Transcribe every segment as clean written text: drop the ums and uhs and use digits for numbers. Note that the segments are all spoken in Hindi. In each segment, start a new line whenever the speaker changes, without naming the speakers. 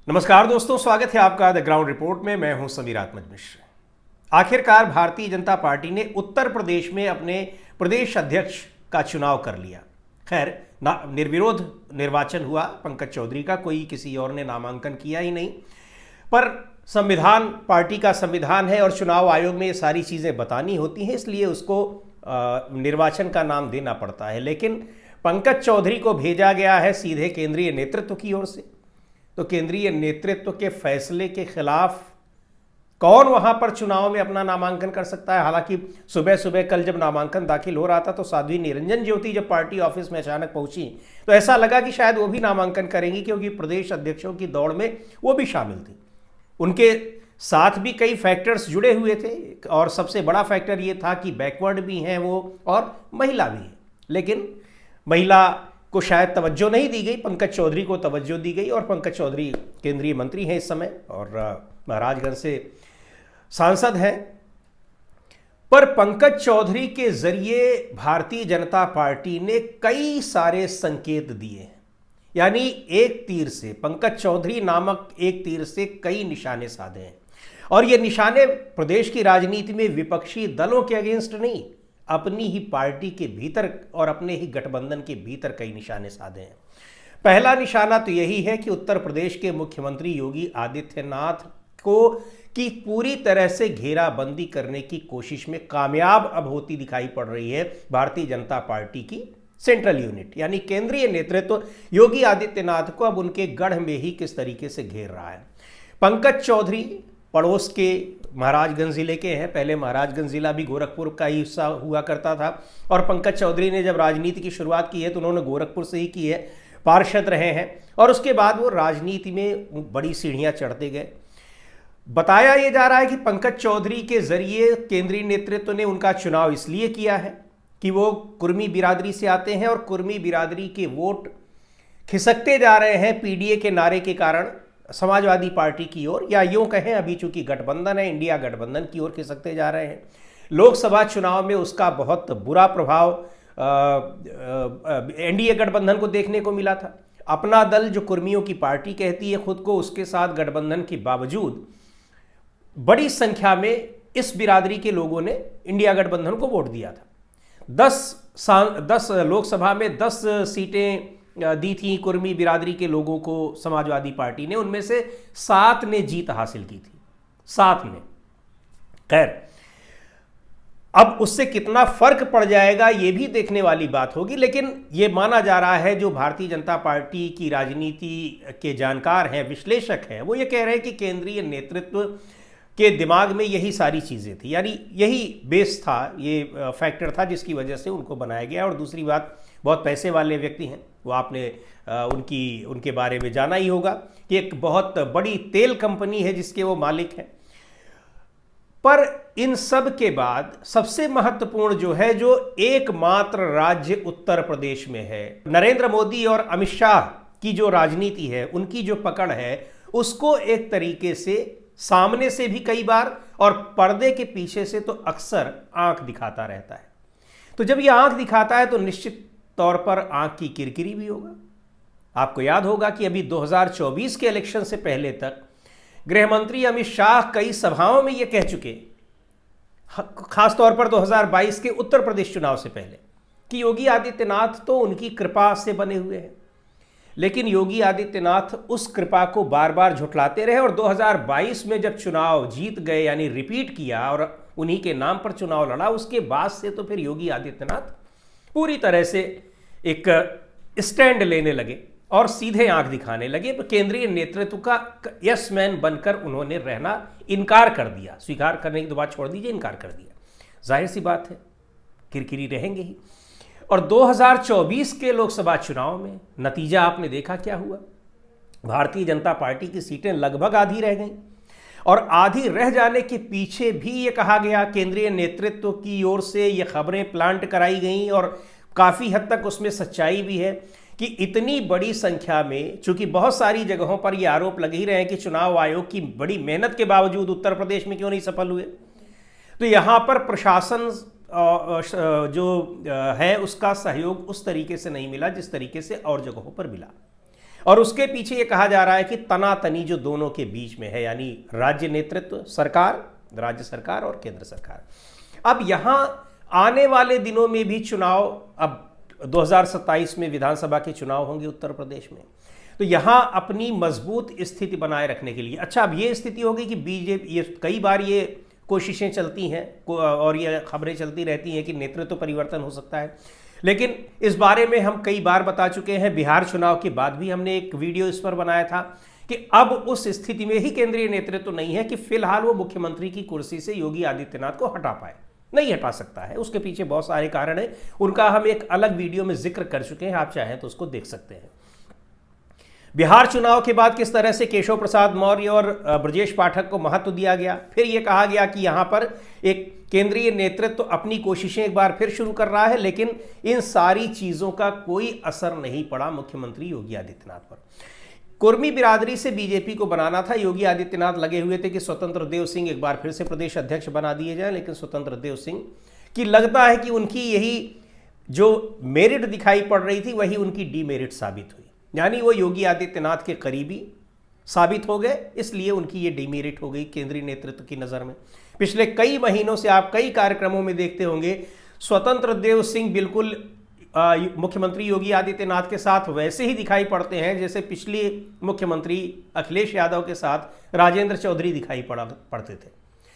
नमस्कार दोस्तों, स्वागत है आपका द ग्राउंड रिपोर्ट में। मैं हूं समीर आत्मज मिश्र। आखिरकार भारतीय जनता पार्टी ने उत्तर प्रदेश में अपने प्रदेश अध्यक्ष का चुनाव कर लिया। खैर, निर्विरोध निर्वाचन हुआ। पंकज चौधरी का, कोई किसी और ने नामांकन किया ही नहीं। पर संविधान पार्टी का संविधान है और चुनाव आयोग में ये सारी चीज़ें बतानी होती हैं, इसलिए उसको निर्वाचन का नाम देना पड़ता है। लेकिन पंकज चौधरी को भेजा गया है सीधे केंद्रीय नेतृत्व की ओर से। तो केंद्रीय नेतृत्व के फैसले के खिलाफ कौन वहां पर चुनाव में अपना नामांकन कर सकता है। हालांकि सुबह सुबह कल जब नामांकन दाखिल हो रहा था तो साध्वी निरंजन ज्योति जब पार्टी ऑफिस में अचानक पहुंची तो ऐसा लगा कि शायद वो भी नामांकन करेंगी, क्योंकि प्रदेश अध्यक्षों की दौड़ में वो भी शामिल थी। उनके साथ भी कई फैक्टर्स जुड़े हुए थे और सबसे बड़ा फैक्टर ये था कि बैकवर्ड भी हैं वो और महिला भी है। लेकिन महिला को शायद तवज्जो नहीं दी गई, पंकज चौधरी को तवज्जो दी गई। और पंकज चौधरी केंद्रीय मंत्री हैं इस समय और महाराजगंज से सांसद हैं। पर पंकज चौधरी के जरिए भारतीय जनता पार्टी ने कई सारे संकेत दिए। यानी एक तीर से, पंकज चौधरी नामक एक तीर से कई निशाने साधे हैं। और ये निशाने प्रदेश की राजनीति में विपक्षी दलों के अगेंस्ट नहीं, अपनी ही पार्टी के भीतर और अपने ही गठबंधन के भीतर कई निशाने साधे हैं। पहला निशाना तो यही है कि उत्तर प्रदेश के मुख्यमंत्री योगी आदित्यनाथ को की पूरी तरह से घेराबंदी करने की कोशिश में कामयाब अब होती दिखाई पड़ रही है भारतीय जनता पार्टी की सेंट्रल यूनिट, यानी केंद्रीय नेतृत्व योगी आदित्यनाथ को अब उनके गढ़ में ही किस तरीके से घेर रहा है। पंकज चौधरी पड़ोस के महाराजगंज जिले के हैं। पहले महाराजगंज जिला भी गोरखपुर का ही हिस्सा हुआ करता था और पंकज चौधरी ने जब राजनीति की शुरुआत की है तो उन्होंने गोरखपुर से ही की है, पार्षद रहे हैं और उसके बाद वो राजनीति में बड़ी सीढ़ियां चढ़ते गए। बताया ये जा रहा है कि पंकज चौधरी के जरिए केंद्रीय नेतृत्व ने उनका चुनाव इसलिए किया है कि वो कुर्मी बिरादरी से आते हैं और कुर्मी बिरादरी के वोट खिसकते जा रहे हैं पीडीए के नारे के कारण समाजवादी पार्टी की ओर, या यूं कहें अभी चूंकि गठबंधन है, इंडिया गठबंधन की ओर खिसकते जा रहे हैं। लोकसभा चुनाव में उसका बहुत बुरा प्रभाव एनडीए गठबंधन को देखने को मिला था। अपना दल जो कुर्मियों की पार्टी कहती है खुद को, उसके साथ गठबंधन के बावजूद बड़ी संख्या में इस बिरादरी के लोगों ने इंडिया गठबंधन को वोट दिया था। 10 लोकसभा में 10 सीटें दी थी कुर्मी बिरादरी के लोगों को समाजवादी पार्टी ने, उनमें से 7 ने जीत हासिल की थी, 7 ने। खैर, अब उससे कितना फर्क पड़ जाएगा ये भी देखने वाली बात होगी। लेकिन ये माना जा रहा है, जो भारतीय जनता पार्टी की राजनीति के जानकार हैं, विश्लेषक हैं, वो ये कह रहे हैं कि केंद्रीय नेतृत्व के दिमाग में यही सारी चीज़ें थी, यानी यही बेस था, ये फैक्टर था जिसकी वजह से उनको बनाया गया। और दूसरी बात, बहुत पैसे वाले व्यक्ति हैं वो, आपने उनके बारे में जाना ही होगा कि एक बहुत बड़ी तेल कंपनी है जिसके वो मालिक हैं। पर इन सब के बाद सबसे महत्वपूर्ण जो है, जो एकमात्र राज्य उत्तर प्रदेश में है, नरेंद्र मोदी और अमित शाह की जो राजनीति है, उनकी जो पकड़ है, उसको एक तरीके से सामने से भी कई बार और पर्दे के पीछे से तो अक्सर आंख दिखाता रहता है। तो जब ये आंख दिखाता है तो निश्चित तौर पर आंख की किरकिरी भी होगा। आपको याद होगा कि अभी 2024 के इलेक्शन से पहले तक गृह मंत्री अमित शाह कई सभाओं में ये कह चुके, खासतौर पर 2022 के उत्तर प्रदेश चुनाव से पहले, कि योगी आदित्यनाथ तो उनकी कृपा से बने हुए हैं। लेकिन योगी आदित्यनाथ उस कृपा को बार बार झुठलाते रहे और 2022 में जब चुनाव जीत गए, यानी रिपीट किया और उन्हीं के नाम पर चुनाव लड़ा, उसके बाद से तो फिर योगी आदित्यनाथ पूरी तरह से एक स्टैंड लेने लगे और सीधे आंख दिखाने लगे। केंद्रीय नेतृत्व का यस मैन बनकर उन्होंने रहना इनकार कर दिया। स्वीकार करने की तो बात छोड़ दीजिए, इनकार कर दिया। जाहिर सी बात है, किरकिरी रहेंगे ही। और 2024 के लोकसभा चुनाव में नतीजा आपने देखा क्या हुआ। भारतीय जनता पार्टी की सीटें लगभग आधी रह गईं और आधी रह जाने के पीछे भी ये कहा गया, केंद्रीय नेतृत्व की ओर से ये खबरें प्लांट कराई गईं और काफ़ी हद तक उसमें सच्चाई भी है कि इतनी बड़ी संख्या में, चूंकि बहुत सारी जगहों पर ये आरोप लग ही रहे हैं कि चुनाव आयोग की बड़ी मेहनत के बावजूद उत्तर प्रदेश में क्यों नहीं सफल हुए, तो यहाँ पर प्रशासन जो है उसका सहयोग उस तरीके से नहीं मिला जिस तरीके से और जगहों पर मिला। और उसके पीछे ये कहा जा रहा है कि तनातनी जो दोनों के बीच में है, यानी राज्य नेतृत्व, सरकार, राज्य सरकार और केंद्र सरकार। अब यहां आने वाले दिनों में भी चुनाव, अब 2027 में विधानसभा के चुनाव होंगे उत्तर प्रदेश में, तो यहां अपनी मजबूत स्थिति बनाए रखने के लिए, अच्छा अब ये स्थिति होगी कि बीजेपी, ये कई बार ये कोशिशें चलती हैं और ये खबरें चलती रहती हैं कि नेतृत्व परिवर्तन हो सकता है, लेकिन इस बारे में हम कई बार बता चुके हैं। बिहार चुनाव के बाद भी हमने एक वीडियो इस पर बनाया था कि अब उस स्थिति में ही केंद्रीय नेतृत्व नहीं है कि फिलहाल वो मुख्यमंत्री की कुर्सी से योगी आदित्यनाथ को हटा पाए, नहीं हटा सकता है। उसके पीछे बहुत सारे कारण हैं, उनका हम एक अलग वीडियो में जिक्र कर चुके हैं, आप चाहें तो उसको देख सकते हैं। बिहार चुनाव के बाद किस तरह से केशव प्रसाद मौर्य और ब्रजेश पाठक को महत्व दिया गया, फिर यह कहा गया कि यहां पर एक केंद्रीय नेतृत्व अपनी कोशिशें एक बार फिर शुरू कर रहा है, लेकिन इन सारी चीजों का कोई असर नहीं पड़ा मुख्यमंत्री योगी आदित्यनाथ पर। कुर्मी बिरादरी से बीजेपी को बनाना था, योगी आदित्यनाथ लगे हुए थे कि स्वतंत्र देव सिंह एक बार फिर से प्रदेश अध्यक्ष बना दिए जाए, लेकिन स्वतंत्र देव सिंह की लगता है कि उनकी यही जो मेरिट दिखाई पड़ रही थी वही उनकी डीमेरिट साबित हुई, यानी वो योगी आदित्यनाथ के करीबी साबित हो गए, इसलिए उनकी ये डीमेरिट हो गई केंद्रीय नेतृत्व की नज़र में। पिछले कई महीनों से आप कई कार्यक्रमों में देखते होंगे, स्वतंत्र देव सिंह बिल्कुल मुख्यमंत्री योगी आदित्यनाथ के साथ वैसे ही दिखाई पड़ते हैं जैसे पिछले मुख्यमंत्री अखिलेश यादव के साथ राजेंद्र चौधरी दिखाई पड़ते थे।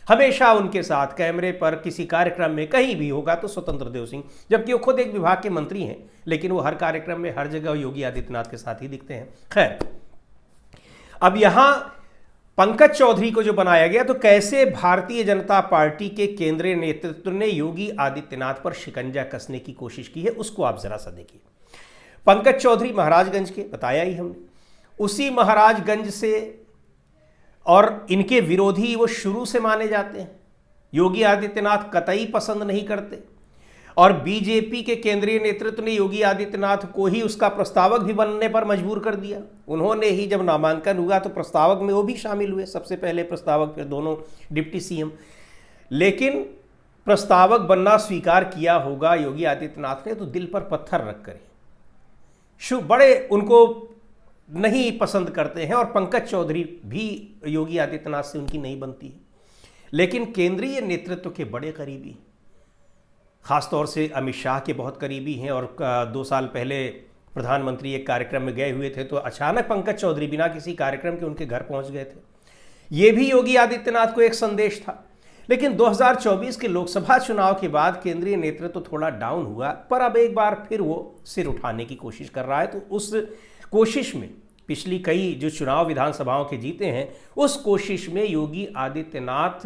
हमेशा उनके साथ कैमरे पर किसी कार्यक्रम में कहीं भी होगा तो स्वतंत्र देव सिंह, जबकि वो खुद एक विभाग के मंत्री हैं, लेकिन वो हर कार्यक्रम में हर जगह योगी आदित्यनाथ के साथ ही दिखते हैं। खैर, अब यहां पंकज चौधरी को जो बनाया गया, तो कैसे भारतीय जनता पार्टी के केंद्रीय नेतृत्व ने योगी आदित्यनाथ पर शिकंजा कसने की कोशिश की है, उसको आप जरा सा देखिए। पंकज चौधरी महाराजगंज के, बताया ही हमने, उसी महाराजगंज से, और इनके विरोधी वो शुरू से माने जाते हैं, योगी आदित्यनाथ कतई पसंद नहीं करते, और बीजेपी के केंद्रीय नेतृत्व ने योगी आदित्यनाथ को ही उसका प्रस्तावक भी बनने पर मजबूर कर दिया। उन्होंने ही जब नामांकन हुआ तो प्रस्तावक में वो भी शामिल हुए, सबसे पहले प्रस्तावक, फिर दोनों डिप्टी सीएम। लेकिन प्रस्तावक बनना स्वीकार किया होगा योगी आदित्यनाथ ने तो दिल पर पत्थर रख कर, बड़े उनको नहीं पसंद करते हैं, और पंकज चौधरी भी योगी आदित्यनाथ से उनकी नहीं बनती है, लेकिन केंद्रीय नेतृत्व के बड़े करीबी, खासतौर से अमित शाह के बहुत करीबी हैं, और 2 साल पहले प्रधानमंत्री एक कार्यक्रम में गए हुए थे तो अचानक पंकज चौधरी बिना किसी कार्यक्रम के उनके घर पहुंच गए थे। ये भी योगी आदित्यनाथ को एक संदेश था। लेकिन 2024 के लोकसभा चुनाव के बाद केंद्रीय नेतृत्व थोड़ा डाउन हुआ, पर अब एक बार फिर वो सिर उठाने की कोशिश कर रहा है। तो उस कोशिश में, पिछली कई जो चुनाव विधानसभाओं के जीते हैं, उस कोशिश में योगी आदित्यनाथ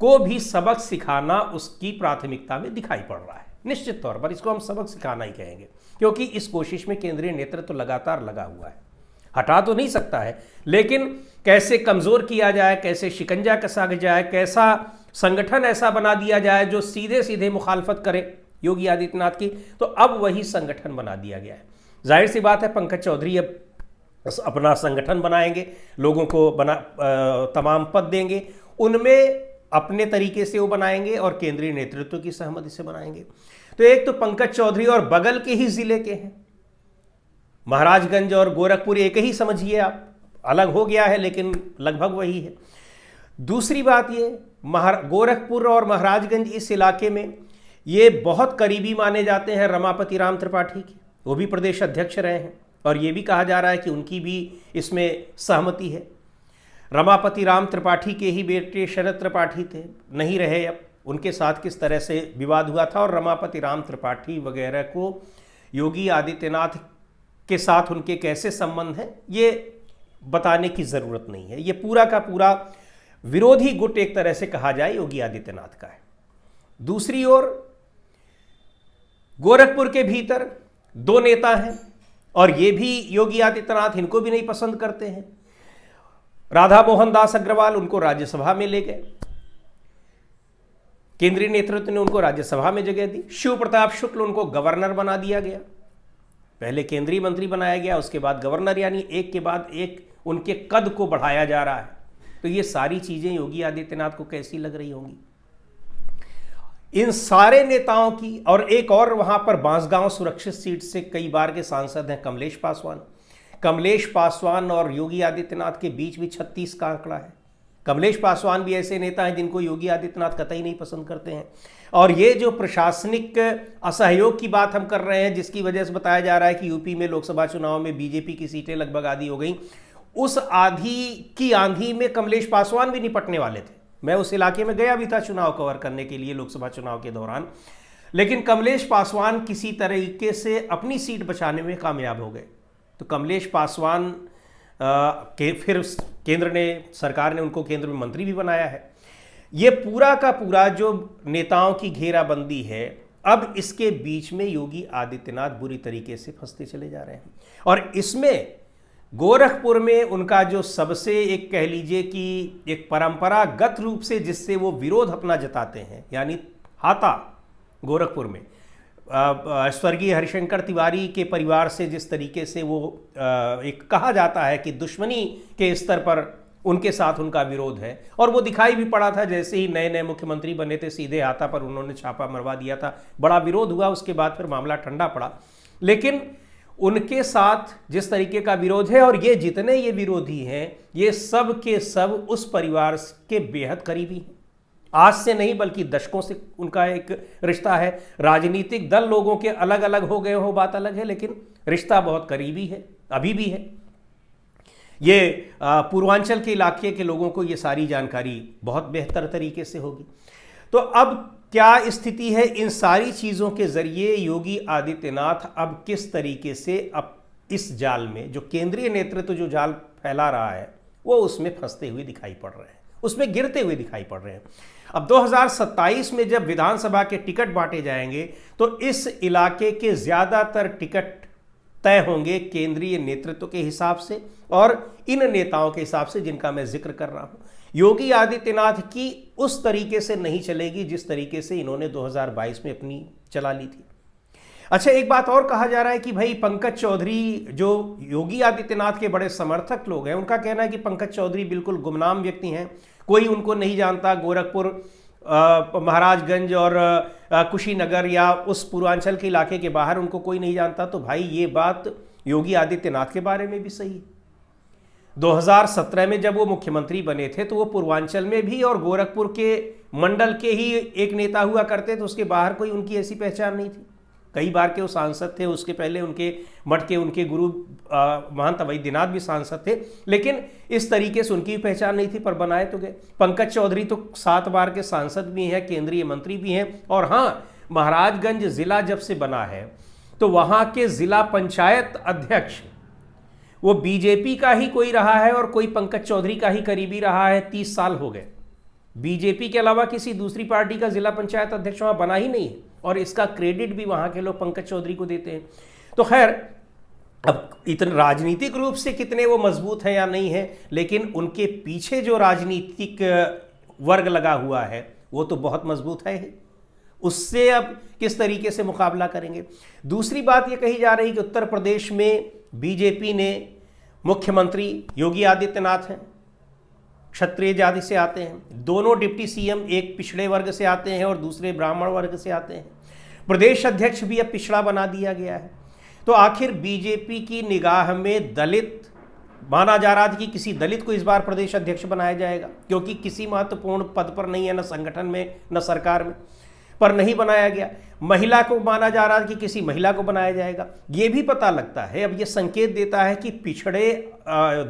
को भी सबक सिखाना उसकी प्राथमिकता में दिखाई पड़ रहा है। निश्चित तौर पर इसको हम सबक सिखाना ही कहेंगे, क्योंकि इस कोशिश में केंद्रीय नेतृत्व लगातार लगा हुआ है। हटा तो नहीं सकता है, लेकिन कैसे कमजोर किया जाए, कैसे शिकंजा कसा जाए, कैसा संगठन ऐसा बना दिया जाए जो सीधे सीधे मुखालफत करे योगी आदित्यनाथ की, तो अब वही संगठन बना दिया गया है। जाहिर सी बात है, पंकज चौधरी अब अपना संगठन बनाएंगे, लोगों को तमाम पद देंगे, उनमें अपने तरीके से वो बनाएंगे और केंद्रीय नेतृत्व की सहमति से बनाएंगे। तो एक तो पंकज चौधरी और बगल के ही जिले के हैं, महाराजगंज और गोरखपुर एक ही समझिए आप, अलग हो गया है लेकिन लगभग वही है। दूसरी बात ये, गोरखपुर और महाराजगंज इस इलाके में ये बहुत करीबी माने जाते हैं रमापति राम त्रिपाठी के, वो भी प्रदेश अध्यक्ष रहे हैं, और ये भी कहा जा रहा है कि उनकी भी इसमें सहमति है। रमापति राम त्रिपाठी के ही बेटे शरद त्रिपाठी थे, नहीं रहे, अब उनके साथ किस तरह से विवाद हुआ था, और रमापति राम त्रिपाठी वगैरह को योगी आदित्यनाथ के साथ उनके कैसे संबंध हैं ये बताने की ज़रूरत नहीं है। ये पूरा का पूरा विरोधी गुट एक तरह से कहा जाए योगी आदित्यनाथ का है। दूसरी ओर गोरखपुर के भीतर 2 नेता हैं, और ये भी योगी आदित्यनाथ इनको भी नहीं पसंद करते हैं। राधा मोहन दास अग्रवाल उनको राज्यसभा में ले गए, केंद्रीय नेतृत्व ने उनको राज्यसभा में जगह दी। शिव प्रताप शुक्ल उनको गवर्नर बना दिया गया, पहले केंद्रीय मंत्री बनाया गया, उसके बाद गवर्नर, यानी एक के बाद एक उनके कद को बढ़ाया जा रहा है। तो ये सारी चीजें योगी आदित्यनाथ को कैसी लग रही होंगी इन सारे नेताओं की। और एक और वहां पर बांसगांव सुरक्षित सीट से कई बार के सांसद हैं कमलेश पासवान। कमलेश पासवान और योगी आदित्यनाथ के बीच भी 36 का आंकड़ा है। कमलेश पासवान भी ऐसे नेता हैं जिनको योगी आदित्यनाथ कतई नहीं पसंद करते हैं। और ये जो प्रशासनिक असहयोग की बात हम कर रहे हैं, जिसकी वजह से बताया जा रहा है कि यूपी में लोकसभा चुनाव में बीजेपी की सीटें लगभग आधी हो गई, उस आंधी में कमलेश पासवान भी निपटने वाले थे। मैं उस इलाके में गया भी था चुनाव कवर करने के लिए लोकसभा चुनाव के दौरान, लेकिन कमलेश पासवान किसी तरीके से अपनी सीट बचाने में कामयाब हो गए। तो कमलेश पासवान के फिर सरकार ने उनको केंद्र में मंत्री भी बनाया है। ये पूरा का पूरा जो नेताओं की घेराबंदी है, अब इसके बीच में योगी आदित्यनाथ बुरी तरीके से फंसते चले जा रहे हैं। और इसमें गोरखपुर में उनका जो सबसे एक कह लीजिए कि एक परंपरागत रूप से जिससे वो विरोध अपना जताते हैं, यानी हाता गोरखपुर में स्वर्गीय हरिशंकर तिवारी के परिवार से जिस तरीके से वो एक कहा जाता है कि दुश्मनी के स्तर पर उनके साथ उनका विरोध है, और वो दिखाई भी पड़ा था जैसे ही नए नए मुख्यमंत्री बने थे, सीधे हाथा पर उन्होंने छापा मरवा दिया था, बड़ा विरोध हुआ, उसके बाद फिर मामला ठंडा पड़ा। लेकिन उनके साथ जिस तरीके का विरोध है, और ये जितने ये विरोधी हैं, ये सब के सब उस परिवार के बेहद करीबी हैं। आज से नहीं बल्कि दशकों से उनका एक रिश्ता है। राजनीतिक दल लोगों के अलग अलग हो गए हो, बात अलग है, लेकिन रिश्ता बहुत करीबी है, अभी भी है। ये पूर्वांचल के इलाके के लोगों को ये सारी जानकारी बहुत बेहतर तरीके से होगी। तो अब क्या स्थिति है, इन सारी चीज़ों के जरिए योगी आदित्यनाथ अब किस तरीके से अब इस जाल में, जो केंद्रीय नेतृत्व जो जाल फैला रहा है, वो उसमें फंसते हुए दिखाई पड़ रहे हैं, उसमें गिरते हुए दिखाई पड़ रहे हैं। अब 2027 में जब विधानसभा के टिकट बांटे जाएंगे तो इस इलाके के ज़्यादातर टिकट तय होंगे केंद्रीय नेतृत्व के हिसाब से और इन नेताओं के हिसाब से जिनका मैं जिक्र कर रहा हूं। योगी आदित्यनाथ की उस तरीके से नहीं चलेगी जिस तरीके से इन्होंने 2022 में अपनी चला ली थी। अच्छा, एक बात और कहा जा रहा है कि भाई पंकज चौधरी जो योगी आदित्यनाथ के बड़े समर्थक लोग हैं, उनका कहना है कि पंकज चौधरी बिल्कुल गुमनाम व्यक्ति हैं, कोई उनको नहीं जानता। गोरखपुर, महाराजगंज और कुशीनगर या उस पूर्वांचल के इलाके के बाहर उनको कोई नहीं जानता। तो भाई ये बात योगी आदित्यनाथ के बारे में भी सही है। 2017 में जब वो मुख्यमंत्री बने थे तो वो पूर्वांचल में भी और गोरखपुर के मंडल के ही एक नेता हुआ करते थे, उसके बाहर कोई उनकी ऐसी पहचान नहीं थी। कई बार के वो सांसद थे, उसके पहले उनके मठ के उनके गुरु महंत वैद्यनाथ भी सांसद थे, लेकिन इस तरीके से उनकी पहचान नहीं थी, पर बनाए तो गए। पंकज चौधरी तो 7 बार के सांसद भी हैं, केंद्रीय मंत्री भी हैं। और हाँ, महाराजगंज जिला जब से बना है तो वहाँ के जिला पंचायत अध्यक्ष वो बीजेपी का ही कोई रहा है और कोई पंकज चौधरी का ही करीबी रहा है। 30 साल हो गए, बीजेपी के अलावा किसी दूसरी पार्टी का जिला पंचायत अध्यक्ष वहाँ बना ही नहीं है, और इसका क्रेडिट भी वहाँ के लोग पंकज चौधरी को देते हैं। तो खैर, अब इतने राजनीतिक रूप से कितने वो मजबूत हैं या नहीं है, लेकिन उनके पीछे जो राजनीतिक वर्ग लगा हुआ है वो तो बहुत मजबूत है ही। उससे अब किस तरीके से मुकाबला करेंगे। दूसरी बात ये कही जा रही है कि उत्तर प्रदेश में बीजेपी ने मुख्यमंत्री योगी आदित्यनाथ हैं, क्षत्रिय जाति से आते हैं, दोनों डिप्टी सीएम एक पिछड़े वर्ग से आते हैं और दूसरे ब्राह्मण वर्ग से आते हैं। प्रदेश अध्यक्ष भी अब पिछड़ा बना दिया गया है। तो आखिर बीजेपी की निगाह में दलित माना जा रहा था कि किसी दलित को इस बार प्रदेश अध्यक्ष बनाया जाएगा, क्योंकि किसी महत्वपूर्ण पद पर नहीं है, न संगठन में न सरकार में, पर नहीं बनाया गया। महिला को माना जा रहा था कि किसी महिला को बनाया जाएगा। ये भी पता लगता है, अब ये संकेत देता है कि पिछड़े,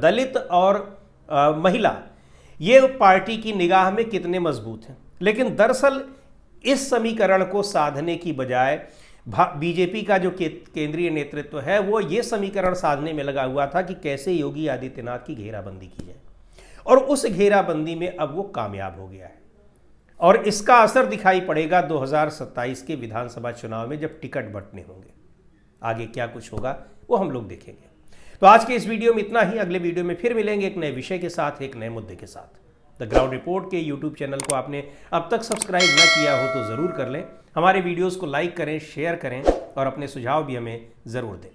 दलित और महिला ये पार्टी की निगाह में कितने मजबूत हैं। लेकिन दरअसल इस समीकरण को साधने की बजाय बीजेपी का जो केंद्रीय नेतृत्व है वो ये समीकरण साधने में लगा हुआ था कि कैसे योगी आदित्यनाथ की घेराबंदी की जाए, और उस घेराबंदी में अब वो कामयाब हो गया है। और इसका असर दिखाई पड़ेगा 2027 के विधानसभा चुनाव में जब टिकट बंटने होंगे। आगे क्या कुछ होगा वो हम लोग देखेंगे। तो आज के इस वीडियो में इतना ही। अगले वीडियो में फिर मिलेंगे एक नए विषय के साथ, एक नए मुद्दे के साथ। द ग्राउंड रिपोर्ट के यूट्यूब चैनल को आपने अब तक सब्सक्राइब ना किया हो तो ज़रूर कर लें। हमारे वीडियोस को लाइक करें, शेयर करें और अपने सुझाव भी हमें ज़रूर दें।